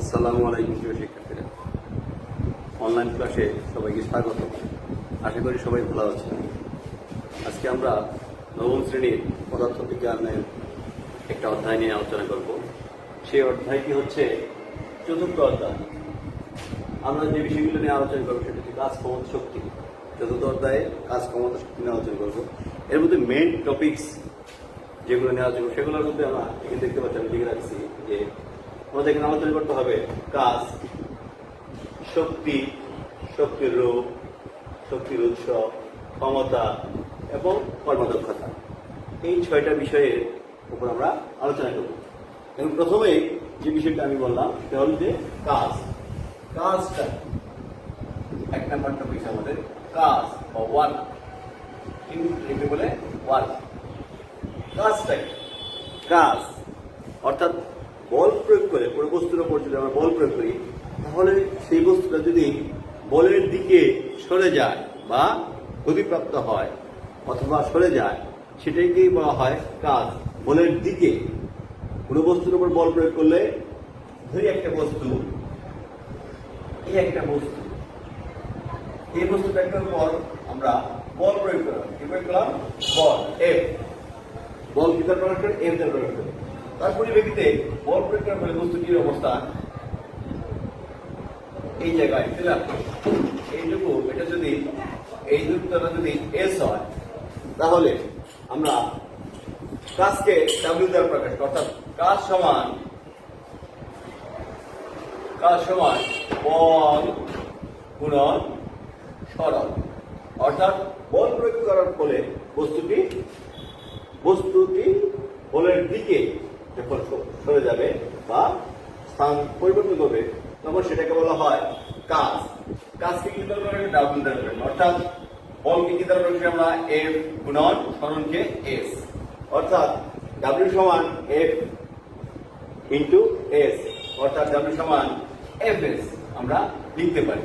আসসালামু আলাইকুম প্রিয় শিক্ষার্থীরা, অনলাইন ক্লাসে সবাইকে স্বাগত। আশা করি সবাই ভালো আছেন। আজকে আমরা নবম শ্রেণীর পদার্থবিজ্ঞানের একটা অধ্যায় নিয়ে আলোচনা করব। সেই অধ্যায়টি হচ্ছে চতুর্থ অধ্যায়। আমরা যে বিষয়গুলো নিয়ে আলোচনা করবো সেটা হচ্ছে কাজ, ক্ষমতা, শক্তি। চতুর্থ অধ্যায়ে কাজ, ক্ষমতা, শক্তি নিয়ে আলোচনা করবো। এর মধ্যে মেইন টপিকস যেগুলো নিয়ে আলোচনা করবো সেগুলোর মধ্যে আমরা এখানে দেখতে পাচ্ছি, আমি লিখে রাখছি যে আমাদের এখানে আলোচনা করতে হবে কাজ, শক্তি, শক্তির রূপ, শক্তির উৎস, ক্ষমতা এবং কর্মদক্ষতা। এই 6টা বিষয়ের উপর আমরা আলোচনা করব। এবং প্রথমে যে বিষয়টা আমি বললাম সেটা হল যে কাজ। কাজটা 1 নম্বর টপিক আমাদের কাজ বা ওয়ার্ক। ইংরেজিতে বলে ওয়ার্ক। কাজটা কাজ অর্থাৎ বল প্রয়োগ করে কোনো বস্তুর উপর যদি আমরা বল প্রয়োগ করি, তাহলে সেই বস্তুটা যদি বলের দিকে সরে যায় বা গতিপ্রাপ্ত হয় অথবা সরে যায়, সেটাকেই বলা হয় কাজ। বলের দিকে কোনো বস্তুর উপর বল প্রয়োগ করলে, ধরি একটা বস্তু, এই বস্তুটার উপর আমরা বল প্রয়োগ করলাম। কি প্রয়োগ করলাম? বল, এফ। বল কি দ্বারা প্রয়োগ করে? এফ দ্বারা প্রয়োগ করে। তার পরিপ্রেক্ষিতে বল প্রয়োগ করার ফলে বস্তুটির অবস্থান এই জায়গায় এইটুকু, এটা যদি এই দূরত্বটা যদি এস হয়, তাহলে আমরা কাজকে ডাব্লিউ দ্বারা প্রকাশ করি। অর্থাৎ কাজ সমান বল গুণন সরণ। অর্থাৎ বল প্রয়োগ করার ফলে বস্তুটি বলের দিকে যখন সরে যাবে বা স্থান পরিবর্তন করবে, তখন সেটাকে বলা হয় কাজ। কাজকে কি দ্বারা প্রকাশ? ডাব্লিউ দ্বারা প্রকাশ। অর্থাৎ বলকে কি দ্বারা প্রকাশ? আমরা এফ গুণন সরণকে এস। অর্থাৎ ডাব্লিউ সমান এফ ইন্টু এস। অর্থাৎ ডাব্লিউ সমান এফ এস আমরা লিখতে পারি।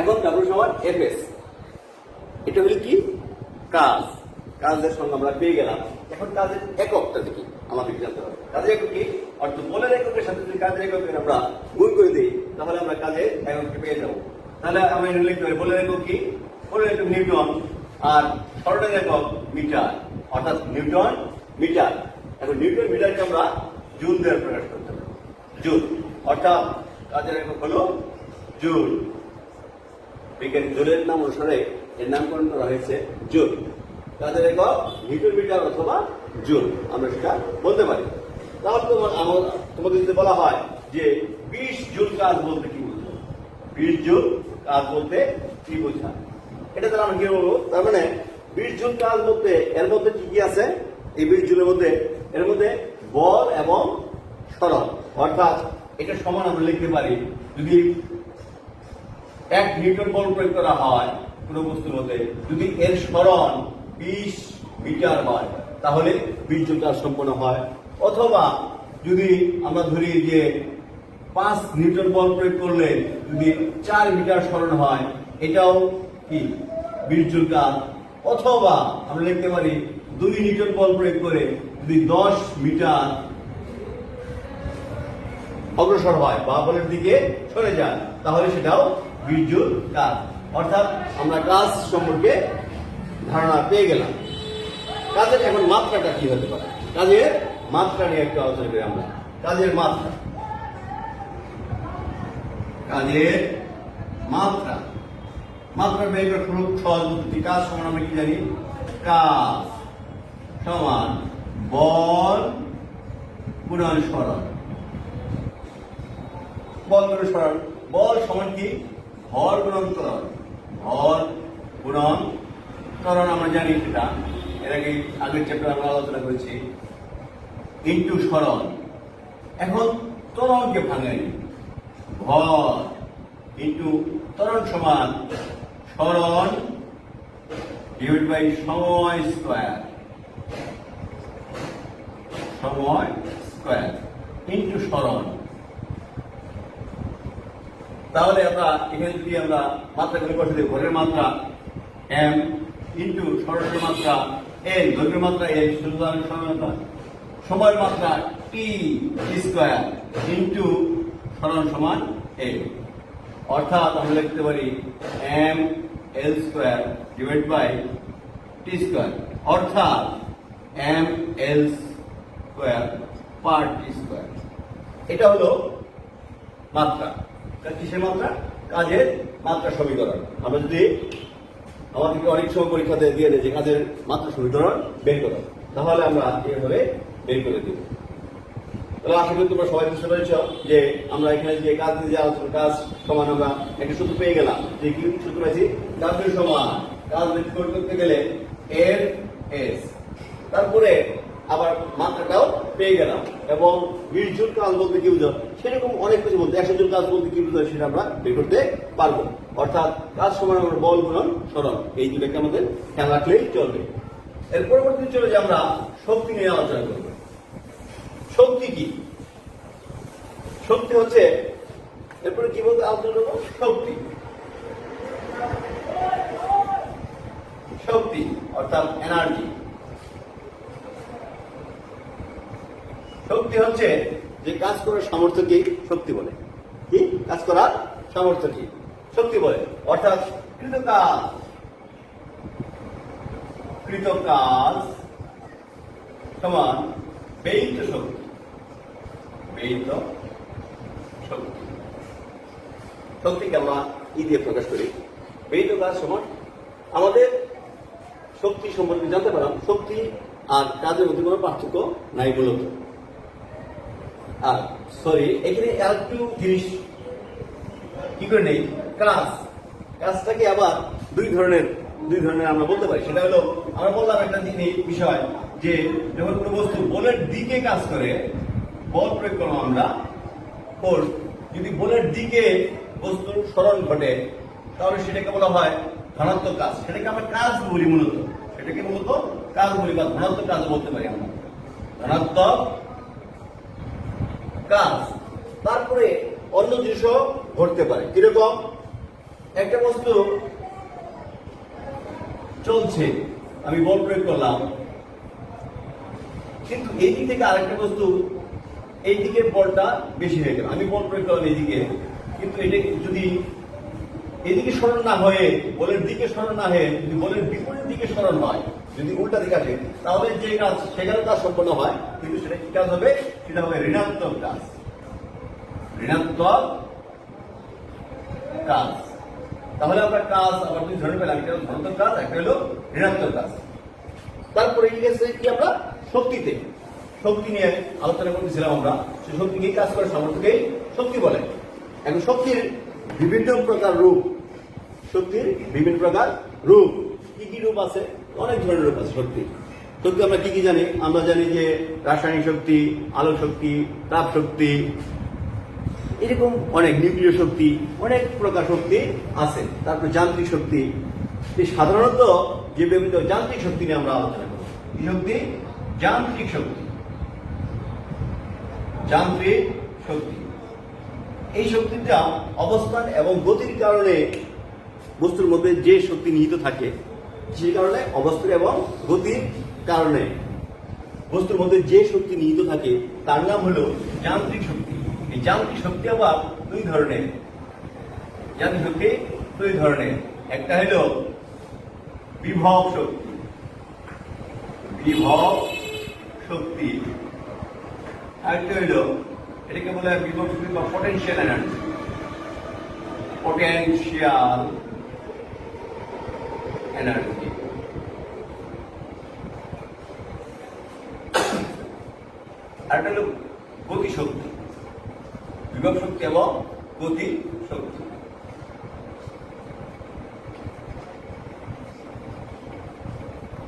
এখন ডাব্লিউ সমান এফ এস, এটা হলো কি? কাজ। কাজের সঙ্গে আমরা পেয়ে গেলাম। এখন কাজের এককটা দেখি, আমাদের জানতে হবে কাজের একক কি। অর্থাৎ বলের এককের সাথে যদি কাজের এককের আমরা গুণ করে দিই, তাহলে আমরা কাজের এককটা পেয়ে যাবো। তাহলে আমরা এটা লিখতে পারি বলের একক কি? বলের একক নিউটন, আর সরণের একক মিটার। অর্থাৎ নিউটন মিটার। এখন নিউটন মিটারকে আমরা জুল দ্বারা প্রকাশ করতে পারি। জুল। অর্থাৎ কাজের একক হলো জুল। বিজ্ঞানী জুলের নাম অনুসারে এর নামকরণ করা হয়েছে জুল। কাজের একক নিউটন মিটার অথবা জুল, আমরা সেটা বলতে পারি। তাহলে তোমাকে যদি বলা হয় যে 20 জুল কাজ বলতে কি বোঝায়, 20 জুল কাজ বলতে কি বোঝায়, এটা তাহলে আমরা কি বলবো? তার মানে 20 জুল কাজ বলতে এর মধ্যে কি কি আছে? এই 20 জুলের মধ্যে এর মধ্যে বল এবং সরণ। অর্থাৎ এটা সমান আমরা লিখতে পারি, যদি 1 নিউটন বল প্রয়োগ করা হয় কোন বস্তুর মধ্যে, যদি এর সরণ 20 মিটার হয়, তাহলে 20 জুল কাজ সম্পন্ন হয়। অথবা যদি আমরা ধরি যে 5 নিউটন বল প্রয়োগ করলে যদি 4 মিটার সরণ হয়, এটাও কি 20 জুল কাজ। অথবা আমরা লিখতে পারি 2 নিউটন বল প্রয়োগ করে যদি 10 মিটার অগ্রসর হয় বা বলের দিকে সরে যায়, তাহলে সেটাও 20 জুল কাজ। অর্থাৎ আমরা কাজ সম্পর্কে ধারণা পেয়ে গেলাম। কাজের এখন মাত্রাটা কি হতে পারে? কাজের মাত্রা নিয়ে একটু আলোচনা করি আমরা। কাজের মাত্রা বের করার খুব সহজ পদ্ধতি। কাজ সমান আমরা কি জানি? কাজ সমান বল গুণন সরণ। বল গুণন সরণ। বল সমান কি? ভর গুণন ত্বরণ। ভর গুণন ত্বরণ আমরা জানি, সেটা এর আগে আগের চ্যাপ্টার আমরা আলোচনা করেছি। ইন্টু সরণ। এখন ত্বরণকে ভাঙাই, ভর ইন্টু ত্বরণ সমান সরণ ডিভাইড বাই সময় স্কয়ার ইন্টু সরণ। তাহলে আমরা এখানে যদি আমরা মাত্রাগুলি বসে দিই, ভরের মাত্রা এম ইন্টু সরণের মাত্রা এন, দৈর্ঘ্যের মাত্রা এন, সময়ের মাত্রা t টি স্কোয়ার ইন্টু সরণ সমান এল, অর্থাৎ আমরা লিখতে পারি M L square divide by T square, অর্থাৎ M L square per T square. এটা হলো মাত্রা। কিসের মাত্রা? কাজের মাত্রা সমীকরণ। আমরা যদি আমাদেরকে অনেক সময় পরীক্ষাতে দিয়ে দেয় যে কাজের মাত্রা সমীকরণ বের করো, তাহলে আমরা এইভাবে বের করে দিব। তাহলে আশা করি তোমরা সবাই বুঝতে পেরেছ যে আমরা এখানে যে কাজ যে আলোচনা, কাজ সমান আমরা একটা সূত্র পেয়ে গেলাম। যে কি সূত্র আছে? কাজের সমান কাজ বের করতে গেলে এফ এস, তারপরে আবার মাত্রাটাও পেয়ে গেলাম, এবং 20 জন কাজ বলতে কি বুঝো সেরকম অনেক কিছু বলতে 100 জন কাজ বলতে কি বুঝো সেটা আমরা বের করতে পারবো। অর্থাৎ কাজ সমান আমরা বল গুণন সরণ, এই দুটোকে আমাদের খেয়াল রাখলেই চলবে। এর পরবর্তীতে চলে যে আমরা শক্তি নিয়ে আলোচনা করব। শক্তি কি? শক্তি হচ্ছে, এরপরে কি বলতে আলোচনা করবো? শক্তি। শক্তি অর্থাৎ এনার্জি। শক্তি হচ্ছে যে কাজ করার সামর্থ্যকে শক্তি বলে। কি কাজ করার সামর্থ্য কি শক্তি বলে? অর্থাৎ কৃত কাজ সমান ব্যয়িত শক্তি। ব্যয়িত শক্তি, শক্তিকে আমরা ই দিয়ে প্রকাশ করি। ব্যয়িত কাজ সমান আমাদের শক্তি সম্পর্কে জানতে পারলাম। শক্তি আর কাজের মধ্যে কোনো পার্থক্য নাই মূলত। আর সরি, এখানে আর একটু জিনিস কি করে নেই, কাজটাকে আবার দুই ধরনের আমরা বলতে পারি। সেটা হলো, আমরা বললাম একটা বিষয় যে যখন কোনো বস্তু বলের দিকে কাজ করে, বল প্রয়োগ করলাম আমরা ফোর্স, যদি বলের দিকে বস্তুর সরণ ঘটে তাহলে সেটাকে বলা হয় ধনাত্মক কাজ। সেটাকে আমরা কাজ বলি মূলত, সেটাকে মূলত কাজ বলি বা ধনাত্মক কাজ বলতে পারি আমরা, ধনাত্মক কাজ। তারপরে অন্য জিনিসও ঘটতে পারে। কিরকম? একটা বস্তু চলছে, আমি বল প্রয়োগ করলাম, কিন্তু এই দিক থেকে আরেকটা বস্তু, এই দিকের বলটা বেশি হয়ে গেল, আমি বল প্রয়োগ করলাম এইদিকে, কিন্তু এটা যদি এদিকে সরণ না হয়ে, বলের দিকে সরণ না হয়ে যদি বলের বিপরীত দিকে সরণ হয়, যদি উল্টা দিকে আসে, তাহলে যে কাজ সেখানে কাজ সম্পন্ন হয়, কিন্তু সেটা কি কাজ হবে? সেটা হবে ঋণাত্মক কাজ। ঋণাত্মক কাজ। তাহলে আমরা কাজ আবার দুই ধরনের পেলাম, একটা ধনাত্মক কাজ, একটা হলো ঋণাত্মক কাজ। তারপরে গেছে কি আমরা শক্তিতে, শক্তি নিয়ে আলোচনা করতেছিলাম আমরা। সেই শক্তিকে কাজ করার সামর্থ্যকেই শক্তি বলে। এখন শক্তির বিভিন্ন প্রকার রূপ, শক্তির বিভিন্ন প্রকার রূপ। কি কি রূপ আছে? অনেক ধরনের রূপ আছে শক্তির। শক্তি আমরা কি কি জানি? আমরা জানি যে রাসায়নিক শক্তি, আলোক শক্তি, তাপ শক্তি, এরকম অনেক, নিউক্লিয় শক্তি, অনেক প্রকার শক্তি আছে। তারপর যান্ত্রিক শক্তি। সাধারণত যে বিভিন্ন যান্ত্রিক শক্তি নিয়ে আমরা আলোচনা করব। কি শক্তি? যান্ত্রিক শক্তি। যান্ত্রিক শক্তি, এই শক্তিটা অবস্থান এবং গতির কারণে বস্তুর মধ্যে যে শক্তি নিহিত থাকে, সেই কারণে অবস্থান এবং গতির কারণে বস্তুর মধ্যে যে শক্তি নিহিত থাকে তার নাম হলো যান্ত্রিক শক্তি। এই যান্ত্রিক শক্তি আবার দুই ধরনের। যান্ত্রিক শক্তি দুই ধরনের। একটা হলো বিভব শক্তি। বিভব শক্তি। আরেকটা হলো, এটাকে বলা হয় বিভব শক্তি বা পটেনশিয়াল এনার্জি। Potential energy. আরেকটা হলো গতি শক্তি। বিভব শক্তি এবং গতি শক্তি।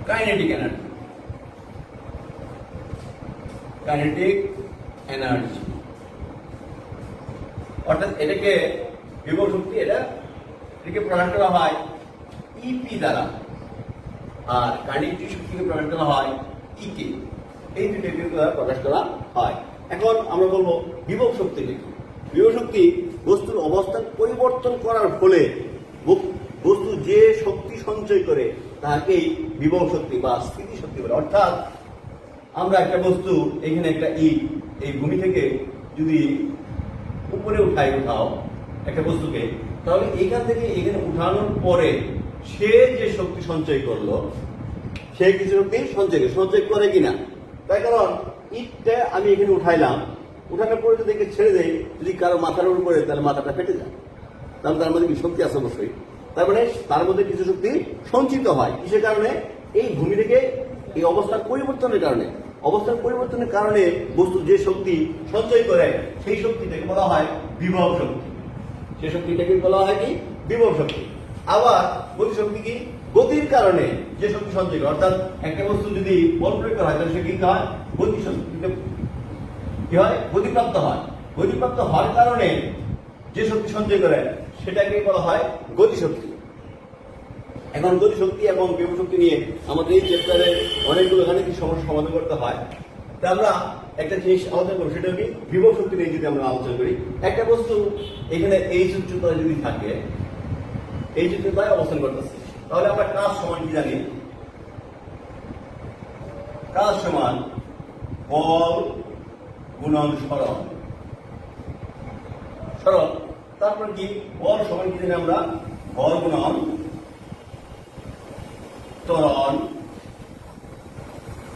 Kinetic energy. কাইনেটিক এনার্জি অর্থাৎ এটাকে বিভব শক্তি, এটাকে প্রকাশ করা হয় ইপি দ্বারা, আর কাইনেটিক শক্তিকে প্রকাশ করা হয় ইকে। এই দুটি দ্বারা প্রকাশ করা হয়। এখন আমরা বলবো বিভব শক্তি কি? বিভব শক্তি বস্তুর অবস্থান পরিবর্তন করার ফলে বস্তু যে শক্তি সঞ্চয় করে তাকেই বিভব শক্তি বা স্থিতি শক্তি বলে। অর্থাৎ আমরা একটা বস্তু, এখানে একটা ইট, এই ভূমি থেকে যদি উপরে উঠাও একটা বস্তুকে, তাহলে এখান থেকে এখানে উঠানোর পরে সে যে শক্তি সঞ্চয় করলো, সে কিছু শক্তি সঞ্চয় করে কিনা। তাই কারণ ইটটা আমি এখানে উঠাইলাম, উঠানোর পরে যদি ছেড়ে দেয়, যদি কারো মাথার উপর পড়ে তাহলে মাথাটা ফেটে যায়, তাহলে তার মধ্যে কি শক্তি আছে অবশ্যই। তার মানে তার মধ্যে কিছু শক্তি সঞ্চিত হয় কিসের কারণে? এই ভূমি থেকে এই অবস্থার পরিবর্তনের কারণে। অবস্থার পরিবর্তনের কারণে বস্তু যে শক্তি সঞ্চয় করে সেই শক্তিটাকে বলা হয় বিভব শক্তি। সেই শক্তিটাকে বলা হয় কি? বিভব শক্তি। আবার গতি শক্তি কি? গতির কারণে যে শক্তি সঞ্চয় করে, অর্থাৎ একটা বস্তু যদি বল প্রয়োগ করা হয় তাহলে সে কি হয়? গতি শক্তি কি হয়? গতিপ্রাপ্ত হয়। গতিপ্রাপ্ত হওয়ার কারণে যে শক্তি সঞ্চয় করে সেটাকে বলা হয় গতিশক্তি। এখন গতিশক্তি এবং বিভব শক্তি নিয়ে আমাদের এই চ্যাপ্টারে অনেকগুলো গাণিতিক সমস্যা সমাধান করতে হয়। তা আমরা একটা জিনিস আলোচনা করবো, সেটা কি? বিভব শক্তি নিয়ে যদি আমরা আলোচনা করি, একটা বস্তু এখানে এই উচ্চতায় যদি থাকে, এই উচ্চতায় অবস্থান করতেছে, তাহলে আমরা কাজ সমান কি জানি? কাজ সমান বল গুণন সরণ। সরণ তারপর কি? বল সমান কি জানি আমরা? বল গুণন ত্বরণ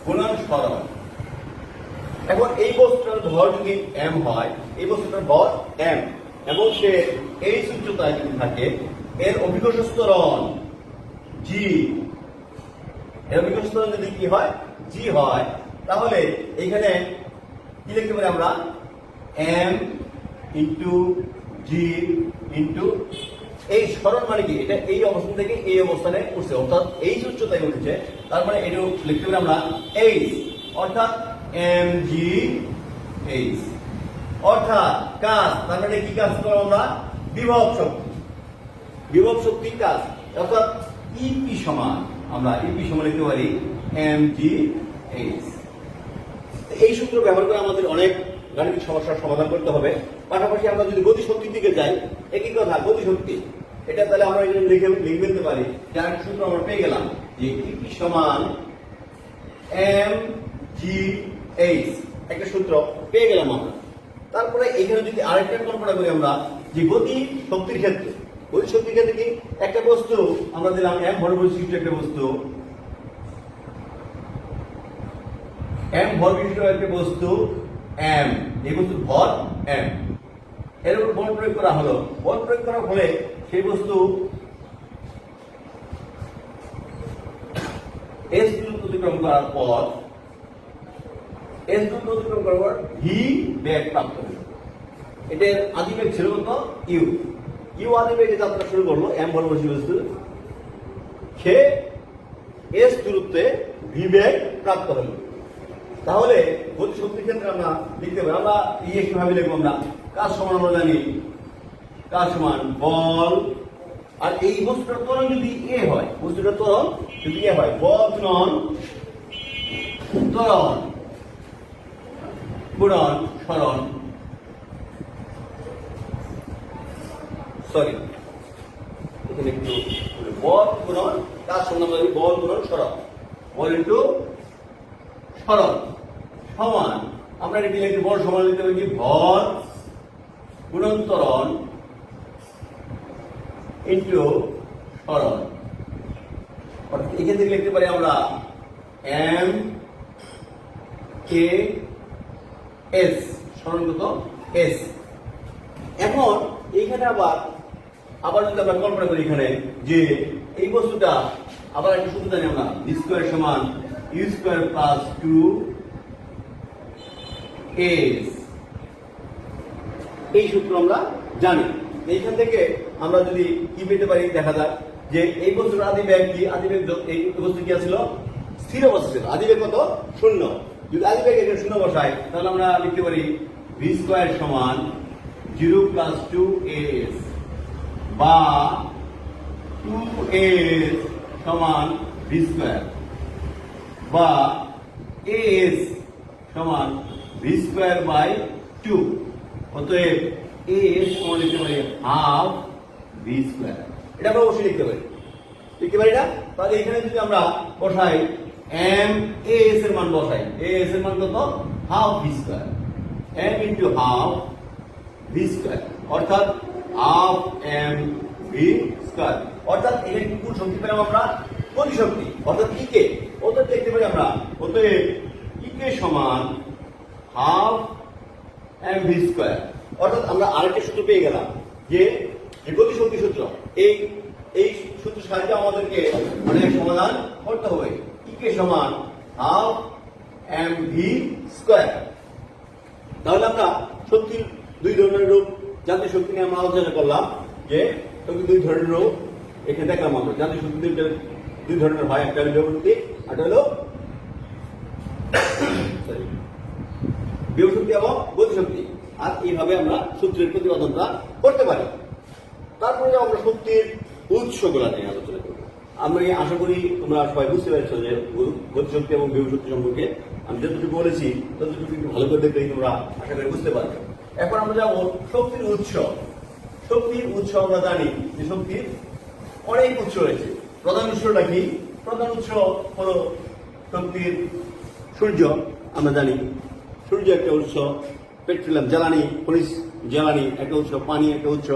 গুণন সরণ। এখন এই বস্তুটার ভর যদি m হয়, এই বস্তুটার ভর m এবং সে এই উচ্চতায় যদি থাকে, এর অভিকর্ষ ত্বরণ g, এর অভিকর্ষ ত্বরণ যদি কি হয়? g হয়, তাহলে এখানে কি লিখতে পারি আমরা? m ইন্টু জি ইন্টু এই সরণ মানে কি? এটা এই অবস্থান থেকে এই অবস্থানে উঠছে, অর্থাৎ এই উচ্চতায় উঠেছে, তার মানে এটা লিখতে পারি আমরা এইচ, অর্থাৎ এম জি এইচ। অর্থাৎ কাজ, তার মানে কি কাজ করবো আমরা? বিভব শক্তি। বিভব শক্তি কাজ, অর্থাৎ ইপি সমান, আমরা ইপি সমান লিখতে পারি এম জি এইচ। এই সূত্র ব্যবহার করে আমাদের অনেক গাণিতিক সমস্যার সমাধান করতে হবে। পাশাপাশি আমরা যদি গতি শক্তির দিকে যাই, একই কথা, গতি শক্তি এটা তাহলে আমরা এখানে লিখে ফেলতে পারি, যার একটা সূত্র আমরা পেয়ে গেলাম যে ইপি সমান এম জি এইচ, একটা সূত্র পেয়ে গেলাম আমরা। তারপরে এখানে যদি আরেকটা কল্পনা করি আমরা, যে গতি শক্তির ক্ষেত্রে, গতি শক্তির ক্ষেত্রে কি? একটা বস্তু আমরা দিলাম এম ভর বিশিষ্ট একটা বস্তু, এম ভর বিশিষ্ট একটা বস্তু এম, এই বস্তুর ভর এম, এর উপর বল প্রয়োগ করা হলো। বল প্রয়োগ করার ফলে সেই বস্তু এস দূরত্ব অতিক্রম করার পর, এস দূরত্ব অতিক্রম করার পর ভি বেগ প্রাপ্ত হল। এটার আদিবেগ ছিল কত? ইউ। ইউ আদিবেগে যাত্রা শুরু করলো এম ভর বিশিষ্ট বস্তু, সে এস দূরত্বে ভি বেগ প্রাপ্ত হলো। তাহলে গতি শক্তির ক্ষেত্রে আমরা লিখতে পারি, আমরা কিভাবে লিখবো? আমরা কাজ সমান আমরা জানি, কাজ সমান বল, আর এই বস্তুটার ত্বরণ যদি এ হয়, বস্তুটার ত্বরণ যদি এ হয়, বল গুণন ত্বরণ গুণন সরণ, সরি এখানে একটু বল গুণন কাজ সমান আমরা বল গুণন সরণ, বল ইন্টু সরণ সমান, আমরা এটি লিখতে বল সমান লিখতে পারি ভর গুণন ত্বরণ ইন্টু সরণ। এখান থেকে লিখতে পারি আমরা এম কে এস, সরণ কত? এস। এখন এইখানে আবার যদি আমরা কল্পনা করি এখানে যে এই বস্তুটা, আবার একটা সূত্র জানি আমরা, ভি স্কয়ার সমান ইউ স্কয়ার প্লাস 2s, এই সূত্র আমরা জানি। এইখান থেকে আমরা যদি কি পেতে পারি দেখা যাক, যে এই বস্তুর আদিবেগ কি? আদিবেগ এই বস্তু কি ছিল? স্থির অবস্থা ছিল। আদিবেগ কত? 0। যদি আদিবেগ এখানে 0 বসাই, তাহলে আমরা লিখতে পারি ভি স্কয়ার সমান 0 প্লাস 2s, বা 2s সমান ভি স্কয়ার, বা as সমান ভি স্কয়ার বাই 2। অতএব as সমান লিখতে পারি হাফ ভি স্কয়ার। এটা আমরা অবশ্যই লিখতে পারি না? তাহলে এখানে যদি আমরা বসাই এম as এর মান বসাই, as এর মান কত? Half V square. m into half V square, অর্থাৎ হাফ এম ভি স্কোয়ার। অর্থাৎ এখানে কোন শক্তি পেলাম আমরা? গতি শক্তি, অর্থাৎ ইকে। অর্থাৎ দেখতে পারি আমরা অতএব ইকে সমান হাফ এম ভি স্কোয়ার। অর্থাৎ আমরা আরেকটা সূত্র পেয়ে গেলাম যে গতি শক্তি সূত্র। এই সূত্রের সাহায্যে আমাদেরকে অনেক সমাধান করতে হবে। ইকে সমান হাফ এম ভি স্কোয়ার। তাহলে আমরা শক্তির দুই ধরনের রূপ, যান্ত্রিক শক্তি নিয়ে আমরা আলোচনা করলাম যে শক্তি দুই ধরনের রূপ এখানে দেখলাম আমরা। যান্ত্রিক শক্তি দুই ধরনের হয়, একটা হলো বিভব শক্তি, একটা হলো বিভব শক্তি এবং গতি শক্তি। আর এইভাবে আমরা সূত্রের প্রতিপাদনটা করতে পারি। তারপরে আমরা শক্তির উৎসগুলা নিয়ে আলোচনা করব। আমি আশা করি তোমরা সবাই বুঝতে পারছো যে গতি শক্তি এবং বিভব শক্তি সম্পর্কে আমি যতটুকু বলেছি ততটুকু একটু ভালো করে দেখলেই তোমরা আশা করি বুঝতে পারবে। এখন আমরা যাবো শক্তির উৎস। শক্তির উৎস আমরা জানি যে শক্তির অনেক উৎস রয়েছে। প্রধান উৎসটা কি? প্রধান উৎস হলো শক্তির সূর্য। আমরা জানি সূর্য একটা উৎস, পেট্রোলিয়াম জ্বালানি, খনিজ জ্বালানি একটা উৎস, পানি একটা উৎস,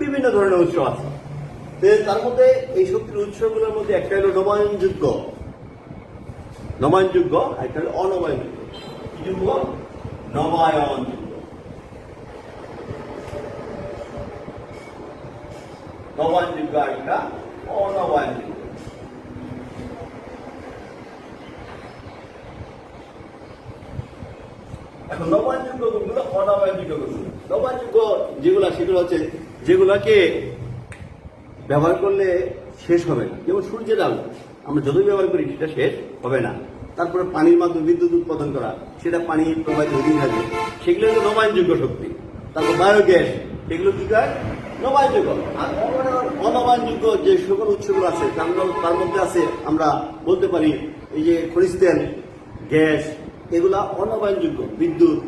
বিভিন্ন ধরনের উৎস আছে। তার মধ্যে এই শক্তির উৎসগুলোর মধ্যে একটা হলো নবায়নযোগ্য, একটা হলো অনবায়নযোগ্য। কি যোগ্য? নবায়নযোগ্য। নবায়নযোগ্য একটা, অনবায়নযোগ্য। এখন নবায়নযোগ্য কোনগুলো, অনবায়নযোগ্য কোনগুলো? নবায়নযোগ্য যেগুলো সেগুলো হচ্ছে যেগুলাকে ব্যবহার করলে শেষ হবে না। যেমন সূর্যের আলো আমরা যতই ব্যবহার করি সেটা শেষ হবে না। তারপরে পানির মাধ্যমে বিদ্যুৎ উৎপাদন করা, সেটা পানি প্রবাহিত হতেই থাকবে, সেগুলো হলো নবায়নযোগ্য শক্তি। তারপর বায়োগ্যাস, সেগুলো কি হয়? নবায়নযোগ্য। আর অনবায়নযোগ্য যে সকল উৎসগুলো আছে তার মধ্যে আছে আমরা বলতে পারি এই যে খনিজ তেল, গ্যাস, এগুলা অনবায়নযোগ্য। বিদ্যুৎ,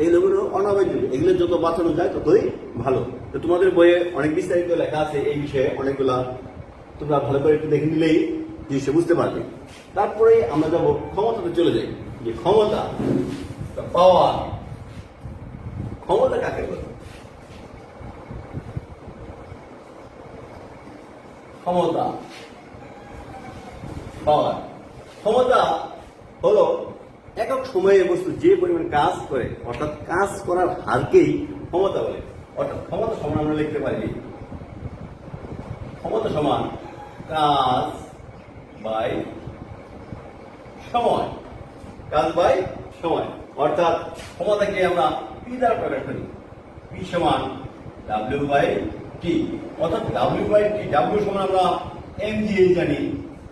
এইগুলো অনবায়নযোগ্য। এগুলো যত বাঁচানো যায় ততই ভালো। তো তোমাদের বইয়ে অনেক বিস্তারিত লেখা আছে এই বিষয়ে, অনেকগুলা তোমরা ভালো করে একটু দেখে নিলেই জিনিসটা বুঝতে পারবে। তারপরে আমরা যাবো ক্ষমতাতে চলে যাই। যে ক্ষমতা, পাওয়ার, ক্ষমতা কাকে বলে? ক্ষমতা, পাওয়ার। ক্ষমতা হলো একক সময়ে বস্তু যে পরিমাণ কাজ করে, অর্থাৎ কাজ করার হারকেই ক্ষমতা বলে। অর্থাৎ ক্ষমতা সমান আমরা লিখতে পারি ক্ষমতা সমান কাজ বাই সময়, কাজ বাই সময়। অর্থাৎ ক্ষমতাকে আমরা পি দ্বারা প্রকাশ করি। পি সমান ডাব্লিউ বাই টি। অর্থাৎ ডাব্লিউ বাই টি, ডাব্লিউ সমান আমরা এমজিএইচ জানি,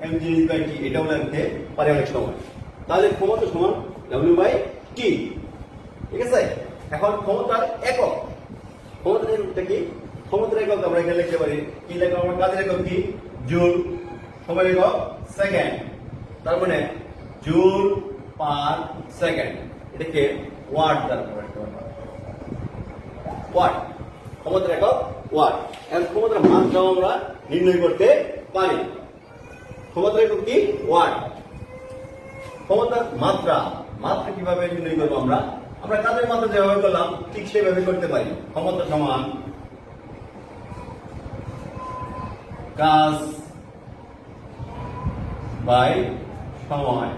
এমজিএইচ বাই টি, এটাও লিখতে পারি অনেক সময়। তাহলে ক্ষমতা সমান ডাব্লিউ বাই টি। ঠিক আছে? এখন ক্ষমতার একক, ক্ষমতার এককটা কি? ক্ষমতার একক আমরা এখানে লিখতে পারি কি লেখা? আমরা কাজের একক কি? জুল। সময় একক সেকেন্ড। তার মানে জুল পার সেকেন্ড। এটাকে ওয়াট দ্বারা প্রকাশ করা হয়। ওয়াট, ক্ষমতার একক ওয়াট। এখন ক্ষমতার মাত্রাও আমরা নির্ণয় করতে পারি। ক্ষমতার একক কি? ওয়াট। ক্ষমতার মাত্রা, মাত্রা কিভাবে নির্ণয় করবো? আমরা কাজের মাত্রা যেভাবে করলাম ঠিক সেভাবে করতে পারি। ক্ষমতা সমান কাজ বাই সময়।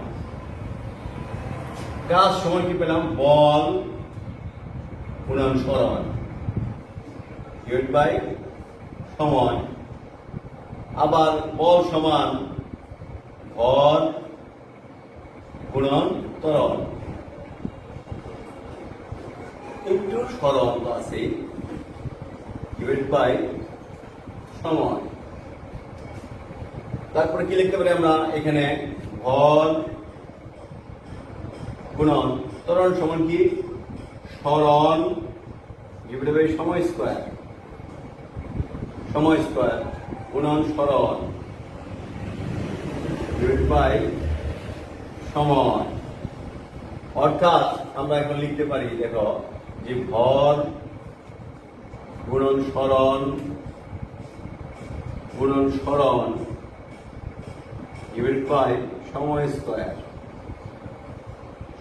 কাজ সময় কি পেলাম? বল গুণন সরণ, ডিভাইড বাই সময়। আবার বল সমান ভর গুণন ত্বরণ, একটু সরল আছে, ডিভাইড বাই সময়। তারপরে কি লিখতে পারি আমরা এখানে? ভর গুণন ত্বরণ সমান কি? সরণ ডিভাইড বাই সময় স্কয়ার, সময় স্কয়ার গুণন সরণ ডিভাইড বাই সময়। অর্থাৎ আমরা এখন লিখতে পারি, দেখো যে ভর গুণন সরণ ডিভাইড বাই সময় স্কয়ার।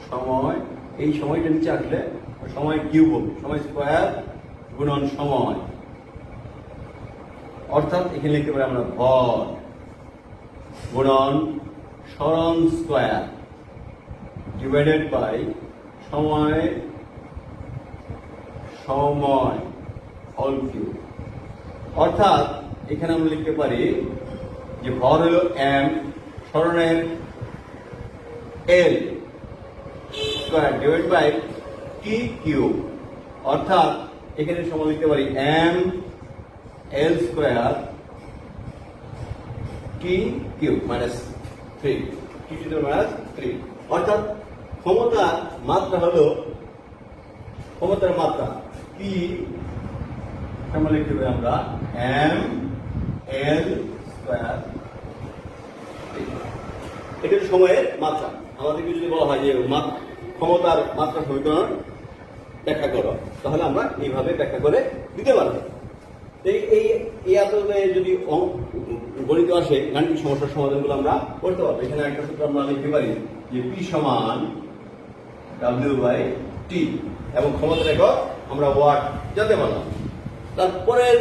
সময়, এই সময়টা নিচে আসলে সময় কিউব হবে, সময় স্কোয়ার গুণন সময়, অর্থাৎ এখানে লিখতে পারি আমরা ভর গুণন সরণ স্কোয়ার ডিভাইডেড বাই সময় সময় হোল কিউব। অর্থাৎ এখানে আমরা লিখতে পারি যে ভর হলো এম, সরণের L square divide by T cube. অর্থাৎ এখানে সময় লিখতে পারি M L square T cube minus 3 T to the minus 3। অর্থাৎ ক্ষমতার মাত্রা হলো, ক্ষমতার মাত্রা পি আমরা লিখতে পারি আমরা এম এল স্কোয়ার। এটা হচ্ছে সময়ের মাত্রা। আমাদেরকে যদি বলা হয় যে ক্ষমতার মাত্রা সমীকরণ ব্যাখ্যা করো, তাহলে আমরা এইভাবে ব্যাখ্যা করে দিতে পারবো। এই আদলে যদি গণিত আসে, গাণিতিক সমস্যার সমাধানগুলো আমরা করতে পারবো। এখানে একটা সূত্র আমরা লিখতে পারি যে পি সমান ডাব্লিউ বাই টি, এবং ক্ষমতার একক আমরা ওয়াট জানতে পারলাম। তারপরের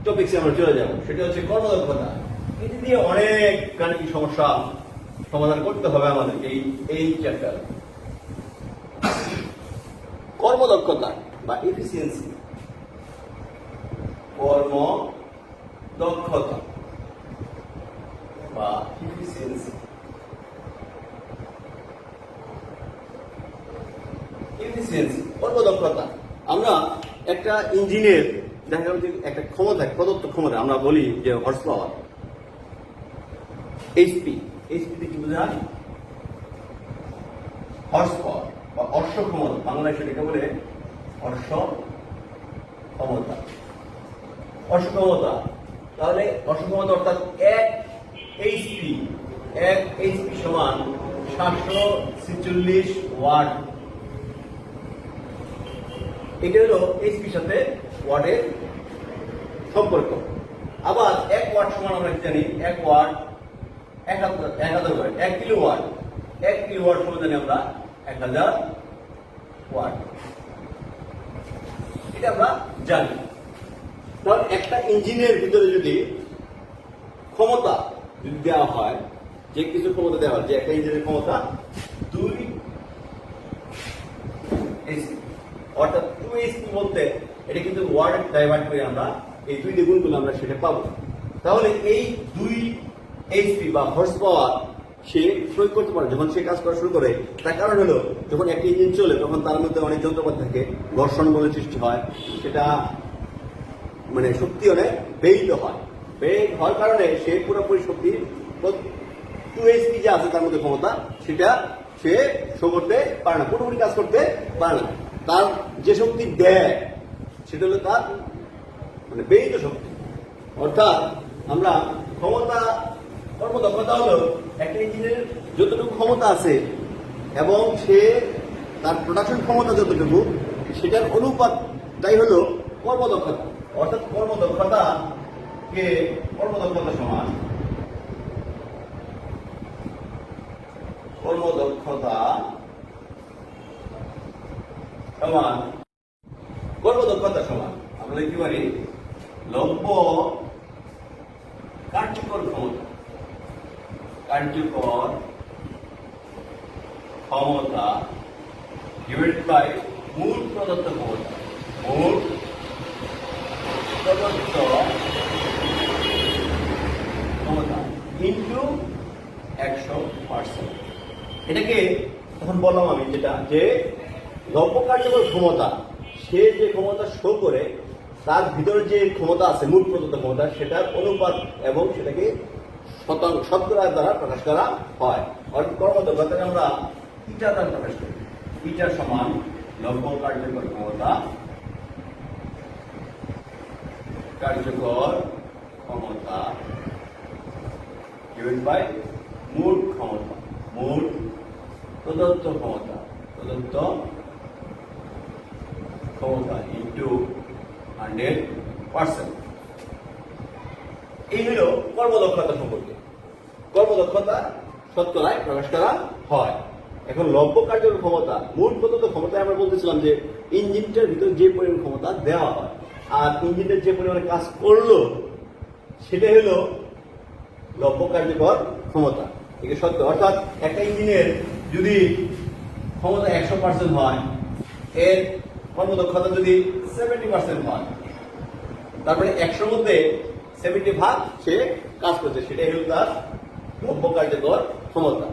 টপিক্সে আমরা চলে যাব, সেটা হচ্ছে কর্মদক্ষতা। এটি দিয়ে অনেক গাণিতিক সমস্যা সমাধান করতে হবে আমাদেরকে এই চ্যাপ্টারে। কর্মদক্ষতা বা এফিসিয়েন্সি, কর্মদক্ষতা বা এফিসিয়েন্সি। এফিসিয়েন্সি কর্মদক্ষতা, আমরা একটা ইঞ্জিনের দেখা গেল যে একটা ক্ষমতা, প্রদত্ত ক্ষমতা আমরা বলি যে হর্স পাওয়ার, এইচপি। এইচপি কি বোঝায়? হর্স পাওয়ার বা অশ্ব ক্ষমতা, বাংলায় সেটাকে বলে অশ্ব ক্ষমতা। অশ্ব ক্ষমতা, তাহলে অশ্ব ক্ষমতা অর্থাৎ 1 এইচপি সমান 746 ওয়াট। এটা হলো এইচপির সাথে ওয়াটের সম্পর্ক। আবার 1 ওয়াট সমান আমরা কি জানি? 1 watt 1000 watt. 1 kilowatt, 1 kilowatt সমান জানি আমরা 1000 ওয়াট। এটা আমরা জানি। কারণ একটা ইঞ্জিনের ভিতরে যদি ক্ষমতা যদি দেওয়া হয়, যে কিছু ক্ষমতা দেওয়া হয়, যে একটা ইঞ্জিনের ক্ষমতা 2 এইচপি, অর্থাৎ 2 এইচপি বলতে এটা কিন্তু ওয়াট ডাইভার্ট করে আমরা এই 2 দিয়ে গুণ করলে আমরা সেটা পাবো। তাহলে এই 2 এইচপি বা হর্স পাওয়ার সে প্রয়োগ করতে পারে যখন সে কাজ করা শুরু করে। তার কারণ হলো যখন একটা ইঞ্জিন চলে তখন তার মধ্যে অনেক যন্ত্রপাতি থাকে, ঘর্ষণ বলের সৃষ্টি হয়, সেটা মানে শক্তি অনেক ব্যয়িত হয়। ব্যয় হওয়ার কারণে সে পুরোপুরি শক্তি 2 এইচপি যে আছে তার মধ্যে ক্ষমতা, সেটা সে শো করতে পারে না, পুরোপুরি কাজ করতে পারে না। তার যে শক্তি দেয় সেটা হলো তার মানে ব্যয়িত শক্তি। অর্থাৎ আমরা ক্ষমতা, কর্মদক্ষতা হলো একটা ইঞ্জিনের যতটুকু ক্ষমতা আছে এবং সে তার প্রোডাকশন ক্ষমতা যতটুকু, সেটার অনুপাতটাই হলো কর্মদক্ষতা। অর্থাৎ কর্মদক্ষতা সমান কর্মদক্ষতা সমান আমরা লিখতে পারি লব্য কার্যকর ক্ষমতা। কার্যকর ক্ষমতা ডিভাইডেড বাই মূল প্রদত্ত ক্ষমতা। মূল প্রদত্ত ক্ষমতা ইন্টু 100%। এটাকে তখন বললাম আমি যেটা, যে লব্য কার্যকর ক্ষমতা, সে যে ক্ষমতা শো করে তার ভিতরে যে ক্ষমতা আছে মূল প্রদত্ত ক্ষমতা, সেটার অনুপাত এবং সেটাকে শতকরা দ্বারা প্রকাশ করা হয়। অর্থাৎ কর্মদক্ষতাকে আমরা ইটা দ্বারা প্রকাশ করি। ইটা সমান লব্য কার্যকর ক্ষমতা, ডিভাইড বাই মোট ক্ষমতা, মোট প্রদত্ত ক্ষমতা ইন্টু 100%। এই হলো কর্মদক্ষতা সম্পর্কে। কর্মদক্ষতা শতকরায় প্রকাশ করা হয়। এখন লব্ধ কার্যকর ক্ষমতা, মূল প্রদত্ত ক্ষমতায় আমরা বলতেছিলাম যে ইঞ্জিনটার ভিতর যে পরিমাণ ক্ষমতা দেওয়া হয় আর ইঞ্জিনের যে পরিমাণে কাজ করলো সেটা হলো লব্ধ কার্যকর ক্ষমতা। ঠিক আছে, সত্য। অর্থাৎ একটা ইঞ্জিনের যদি ক্ষমতা 100% হয়, এর কর্মদক্ষতা যদি 70% হয়, তারপরে 100 মধ্যে 70 ভাগ সে কাজ করছে, সেটাই হলো তার লব্ধ কার্যকর ক্ষমতা।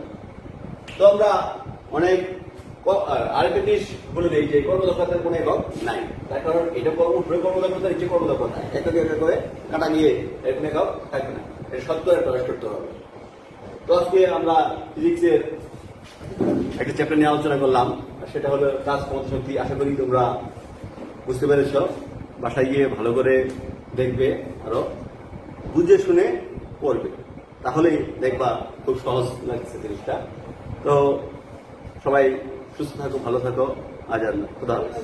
তো আমরা অনেক আরেকটা জিনিস বলে দিই যে কর্মদক্ষতার কোনো একক নাই, তার কারণ এটা কর্মদক্ষতা নিচে কর্মদক্ষতা একক একক করে কাটা গিয়ে এরকম একক থাকবে না, এটা সত্য প্রকাশ করতে হবে। তো আজকে আমরা ফিজিক্সের একটা চ্যাপ্টার নিয়ে আলোচনা করলাম, সেটা হলো কাজ ক্ষমতা শক্তি। আশা করি তোমরা বুঝতে পেরেছ, বাসায় গিয়ে ভালো করে দেখবে, আরো বুঝে শুনে পড়বে, তাহলেই দেখবা খুব সহজ লাগছে জিনিসটা। তো সবাই সুস্থ থাকো, ভালো থাকো, আজ আর খুদা হাফেজ।